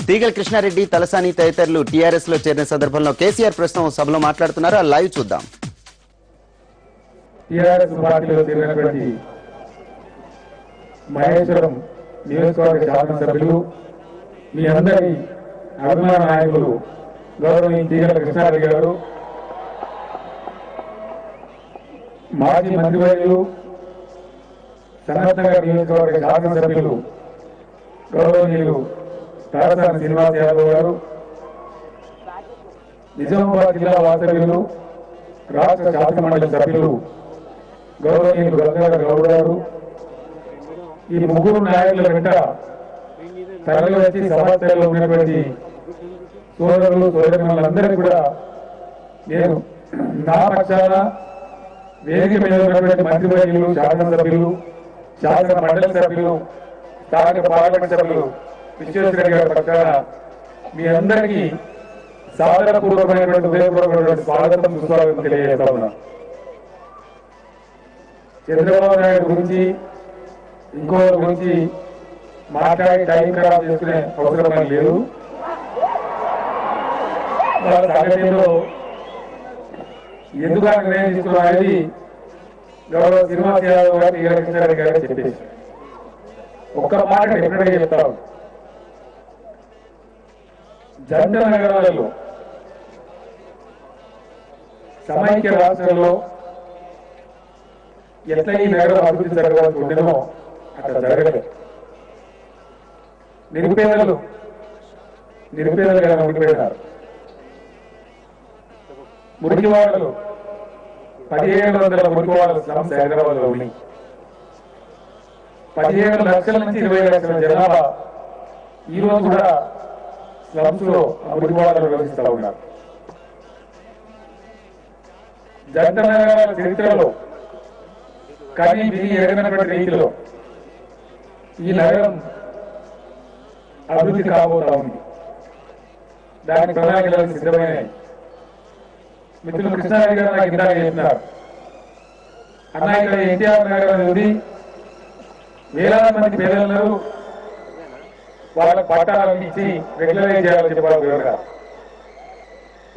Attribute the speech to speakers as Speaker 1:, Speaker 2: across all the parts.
Speaker 1: తీగల కృష్ణారెడ్డి తలసాని తదితరులు టీఆర్ఎస్ లో చేరిన సందర్భంలో కేసీఆర్ ప్రస్తుతం సభలో మాట్లాడుతున్నారు. ఆ లైవ్ చూద్దాం.
Speaker 2: టీఆర్ఎస్ పార్టీలో చేరినటువంటి మహేశ్వరం నియోజకవర్గ శాసనసభ్యులు, మీ అందరి అభిమాన నాయకులు గౌరవనీయ తీగల కృష్ణారెడ్డి గారు, మాజీ మంత్రివర్యులు సనత్నగర్ నియోజకవర్గ శాసనసభ్యులు గౌరవనీయులు తలసాని శ్రీనివాస్ యాదవ్ గారు, నిజామాబాద్ జిల్లా వాస్తవ్యులు రాష్ట్ర శాసనమండలి సభ్యులు గౌరవనీయులు గంగాధర్ గౌడ్ గారు, ఈ ముగ్గురు నాయకుల వెంట తరలి వచ్చి సమాచారంలో ఉన్నటువంటి సోదరులు సోదరులందరికీ కూడా నేను నా పక్షాన వేదిక మీద ఉన్నటువంటి మంత్రివర్యులు, శాసనసభ్యులు, శాసన మండలి సభ్యులు, స్థానిక పార్లమెంట్ సభ్యులు విశ్వేశ్వరరెడ్డి గారి పక్షాన మీ అందరికీ సాదరపూర్వకమైనటువంటి హృదయపూర్వకమైనటువంటి స్వాగతం, సుస్వాగతం తెలియజేస్తా ఉన్నా. చంద్రబాబు నాయుడు గురించి ఇంకోటి గురించి మాట్లాడి టైం ఖరాబ్ చేసుకునే అవసరం లేదు. వాళ్ళ సంఘటనలో ఎందుకు నిర్ణయం తీసుకున్నాం అనేది గౌరవ శ్రీనివాస్ యాదవ్ గారు, తీగల కృష్ణారెడ్డి గారు చెప్పేసి ఒక్క మాట ఎప్పుడైనా చెప్తారు. జంట నగరాలలో సమైక్య రాష్ట్రంలో ఎట్లా ఈ నగరం అభివృద్ధి జరగాల్సి ఉండేనో అక్కడ జరగలేదు. నిరుపేదలుగా ఉండిపోయినారు. మురికివాడలు 1700 మురికివాడల స్లమ్స్ హైదరాబాద్ లో ఉన్నాయి. 17 లక్షల నుంచి 20 లక్షల జనాభా ఈ రోజు కూడా స్లమ్స్ లో మురికివాడలు నిర్వహిస్తూ ఉన్నారు. జంట నగరాల చరిత్రలో కానీ విని ఎరగినటువంటి రీతిలో ఈ నగరం అభివృద్ధి కాబోతా ఉంది. దానికి ప్రణాళికలు సిద్ధమైనాయి. మిత్రులు కృష్ణారెడ్డి గారు నాకు ఇందాక చెప్పినారు, అన్న ఇక్కడ ఎన్టీఆర్ నగరం ఉంది, వేలాది మంది పేదలు వాళ్ళకు పట్టాలను ఇచ్చి రెగ్యులరైజ్ చేయాలని చెప్పారు వివరంగా.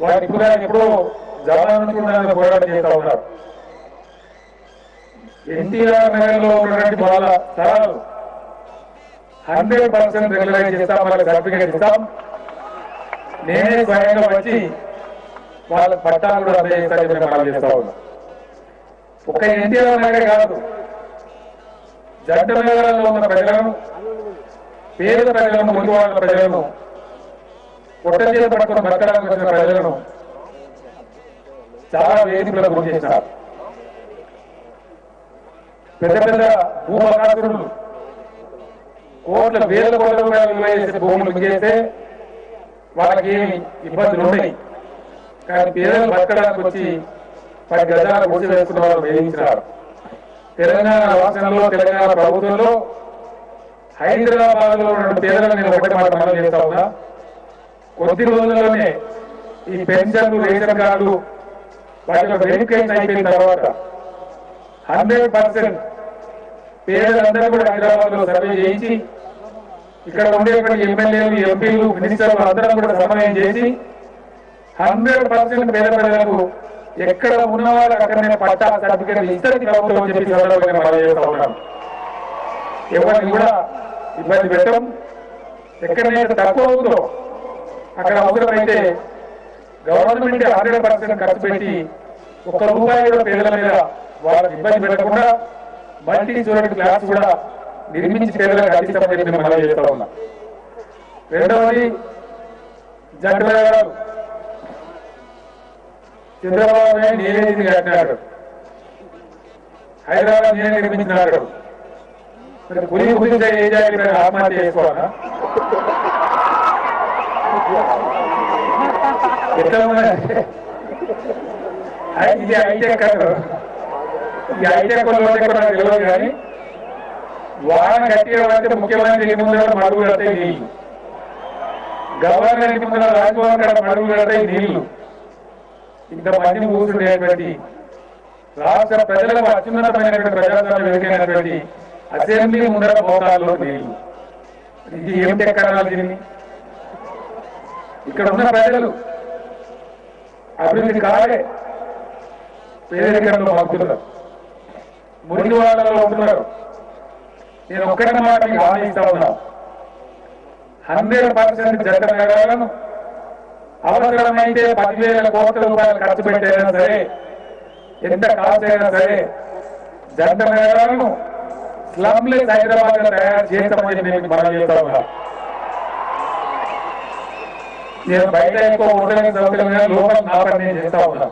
Speaker 2: వారి ఇప్పుడు ఎప్పుడో జవాను పోరాటం చేస్తా ఉన్నారు. ఎన్టీఆర్ నగర్లో ఉన్నటువంటి వాళ్ళ స్థలాలు 100% రెగ్యులరైజ్ చేస్తాం, వాళ్ళకి సర్టిఫికేట్ ఇస్తాం, నేనే స్వయంగా వచ్చి వాళ్ళకి పట్టాలు కూడా అందజేస్తానని మనం చేస్తా ఉన్నాం. ఒక ఎన్టీఆర్ నగర్ కాదు, జంట నగరాల్లో ఉన్న ప్రజలను, పేద ప్రజలను, మురికివాడ ప్రజలను, పొట్ట చేత పట్టుకుని బతకడానికి వచ్చిన ప్రజలను చాలా వేదికలకు గురి చేసినారు. పెద్ద పెద్ద భూమకాసురులు వేల కోట్ల రూపాయలు విలువ చేసే భూములు మింగేస్తే వాళ్ళకి ఏమి ఇబ్బందులు ఉన్నాయి. కానీ పేదలు బతకడానికి వచ్చి 10 గజాల గుడి వేసుకున్న వాళ్ళు వేయించినారు. తెలంగాణ రాష్ట్రంలో, తెలంగాణ ప్రభుత్వంలో హైదరాబాద్ లో ఉన్న పేదలను నేను ఒకటి మాట మనం చేస్తా ఉన్నా, కొద్ది రోజుల్లోనే ఈ పెన్షన్లు, రేషన్ కార్డు వాటిలో వెరిఫికేషన్ అయిపోయిన తర్వాత 100% పేదలందరూ కూడా హైదరాబాద్ లో సర్వే చేయించి ఇక్కడ ఉండేటువంటి ఎమ్మెల్యేలు, ఎంపీలు, మినిస్టర్లు అందరం కూడా సమన్వయం చేసి 100% పేద ప్రజలకు ఎక్కడ ఉన్న వాళ్ళకి అక్కడనే పట్టా సర్టిఫికేట్ ఇద్దరికి ప్రభుత్వం చెప్పి మనం చేస్తా ఉన్నాం. ఎవరిని కూడా ఇబ్బంది పెట్టం. ఎక్కడైతే తక్కువ అవుతుందో అక్కడ అవసరమైతే గవర్నమెంట్ 100% ఖర్చు పెట్టి ₹1 కూడా పేదల మీద వాళ్ళకి ఇబ్బంది పెట్టకుండా మల్టీ స్టోరేజ్ క్లాస్ కూడా నిర్మించి పేదలకు అందిస్తామని చెప్పి మనం చేస్తా ఉన్నాం. రెండవది, జంట నగరాలు చంద్రబాబు నాయుడు నేనే కట్టినాడు, హైదరాబాద్ నేనే నిర్మించినాడు. మరి పులి గురించి ఏం చేయాలి? ఆత్మహత్య చేసుకోవాలా? ఎట్లా ఇది హైటెక్ కాదు. ఈ హైటెక్ నాకు తెలియదు కానీ వాహన కట్టితే ముఖ్యమంత్రి ముందర మడుగు కడతాయి నీళ్లు, గవర్నర్ ఇంటి ముందర రాజ్భవన్ కాడ మడుగు కడతాయి నీళ్లు. ఇంతమందిని కూర్చుండేటువంటి రాష్ట్ర ప్రజలకు అత్యున్నతమైనటువంటి ప్రజాస్వామ్య వేదికైనటువంటి అసెంబ్లీ ముందర మోకాల్లో నీళ్లు. ఇది ఏం టెక్నాలజీని ఇక్కడ ఉన్న ప్రజలు అభివృద్ధి కాలే పేదరికంలో మగ్గుతున్నారు, మురికి వాళ్ళలో ఉంటున్నారు. నేను ఒక్కటి మాట మీకు హామీ ఇస్తా ఉన్నా, 100% జంట నగరాలను అవసరమైతే 10,000 కోట్ల రూపాయలు ఖర్చు పెట్టైనా సరే, ఎంత కాస్ట్ అయినా సరే జంట నగరాలను స్లమ్లెస్ హైదరాబాద్ లో తయారు చేస్తామని నేను మనం చేస్తా ఉన్నా. నేను బయట ఎక్కువ ఉండడానికి సౌకర్యం లోపల నా పని నేను చేస్తా ఉన్నా.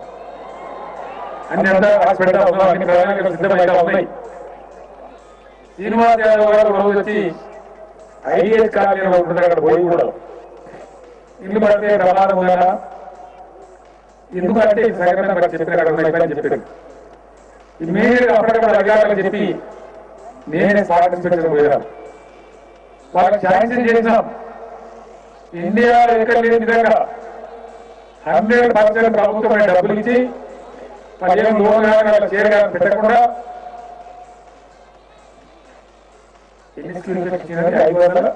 Speaker 2: అన్ని అంతా రాసి పెడతా ఉన్నాం, అన్ని ప్రణాళికలు సిద్ధమైతా ఉన్నాయి. శ్రీనివాస్ యాదవ్ గారు రోజు వచ్చి ఐడిఎస్ కాలేజీలో ఉంటుంది, అక్కడ పోయి కూడా ఇల్లు పడితే ప్రమాదం ఉందా, ఎందుకంటే సగం చెప్పారు అక్కడ ఉన్నాయని చెప్పారు. ఇమీడియట్ అప్పటికప్పుడు అధికారులు చెప్పి నేనే స్పాట్ ఇన్స్పెక్టర్ పోయాను. వాళ్ళకి శాంక్షన్ చేసినాం. ఇండియాలో ఎక్కడ లేని విధంగా 100% ప్రభుత్వమైన డబ్బులు ఇచ్చి 15 లోన్ కానీ చేయడానికి పెట్టకుండా 500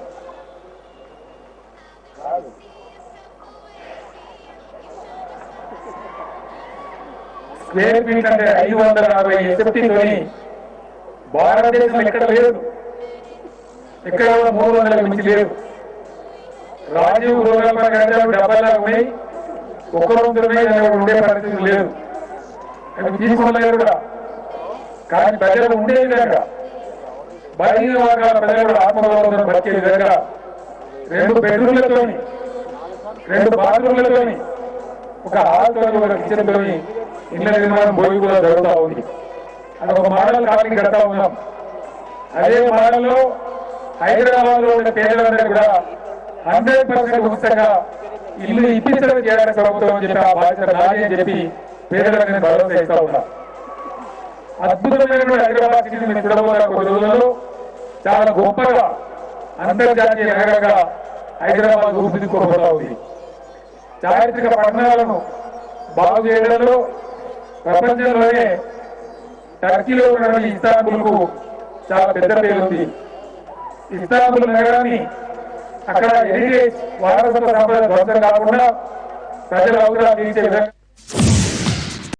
Speaker 2: స్క్వేర్ ఫీట్ అంటే 560 ఎస్ఎఫ్టీతోని భారతదేశం ఎక్కడ లేదు, ఎక్కడ 300 మించి లేదు. రాజీవ్ రూరల్ గంటలు 70 ఉన్నాయి, ఒక్కరు ఉండే పరిస్థితి లేదు. అవి తీసుకోలేదు కూడా. కానీ ప్రజలు ఉండే విధంగా, బలహీన వర్గాల ప్రజలు ఆత్మగౌరవంతో బతికే విధంగా 2 బెడ్రూమ్లతోని, 2 బాత్రూమ్లతోని, ఒక హాల్తో, ఒక కిచెన్ తోని ఇళ్ల నిర్మాణం బోయి కూడా జరుగుతూ ఉంది. అది ఒక మోడల్ కాలనీ కడతా ఉన్నాం. అదే మోడల్లో హైదరాబాద్ లో ఉండే పేదలందరూ కూడా 100% ఉచితంగా ఇల్లు ఇప్పించడం చేయడానికి ప్రభుత్వం అని చెప్పి ఆ బాధ్యత నాది అని చెప్పి పేదలకు నేను భరోసా ఇస్తా ఉన్నా. అద్భుతమైనటువంటి హైదరాబాద్ సిటీని మేము చూడబోతున్న కొన్ని రోజులలో చాలా గొప్పగా అంతర్జాతీయ నగరంగా హైదరాబాద్ రూపుదిద్దుకోబోతా ఉంది. చారిత్రక పట్టణాలను బాగు చేయడంలో ప్రపంచంలోనే టర్కీలో ఉన్న ఇస్తాంబుల్ కు చాలా పెద్ద పేరు ఉంది. ఇస్తాంబుల్ నగరాన్ని అక్కడ హెరిటేజ్ వారసత్వ సంపద ధ్వంసం కాకుండా ప్రజల అవసరాలు తీర్చే విధంగా